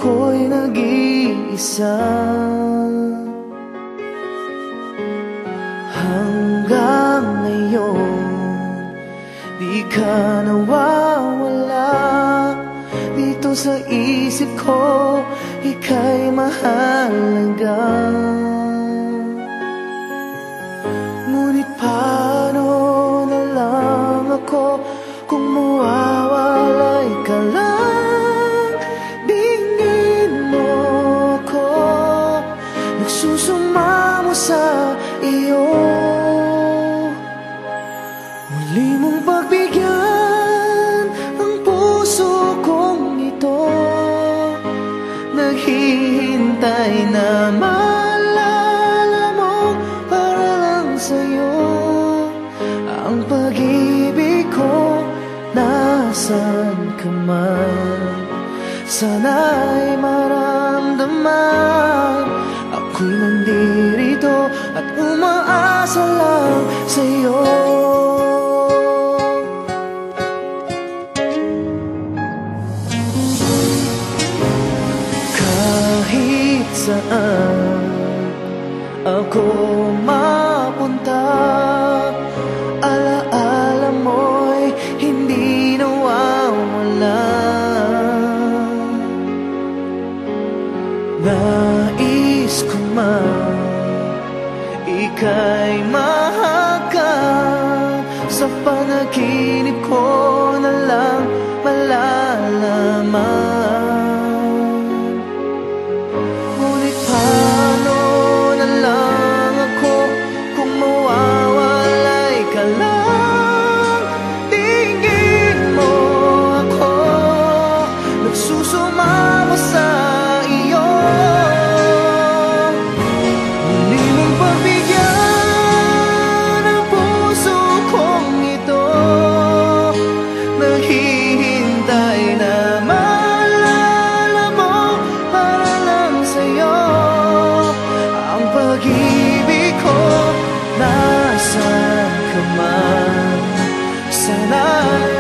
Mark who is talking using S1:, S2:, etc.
S1: ako'y nag-iisa. Hanggang ngayon di ka nawawala dito sa isip ko, ika'y mahalaga. Ngunit paano na lang ako kung mawawalay ka lang? Bingin mo ako, nagsusumamo sa iyo. Muli mong pagbigyan ang puso kong ito, naghihintay na maalala mo para lang sa'yo. Ang pag-ibig ko, nasan ka man, sana'y maramdaman. Ako'y nandirito at umaasa lang sa'yo. Kahit saan ako mapunta, alaala mo'y hindi nawawala. Nais ko man ika'y mahagkan, sa panaginip ko na lang malalaman. Ngunit paano na lang ako kung mawawalay ka lang? Tingin mo ako, nagsusumamo sa iyo. Muli mong pagbigyan ang puso kong ito, naghihintay na maalala mo para lang sa'yo. Ang pag-ibig ko, nasan ka man, sana'y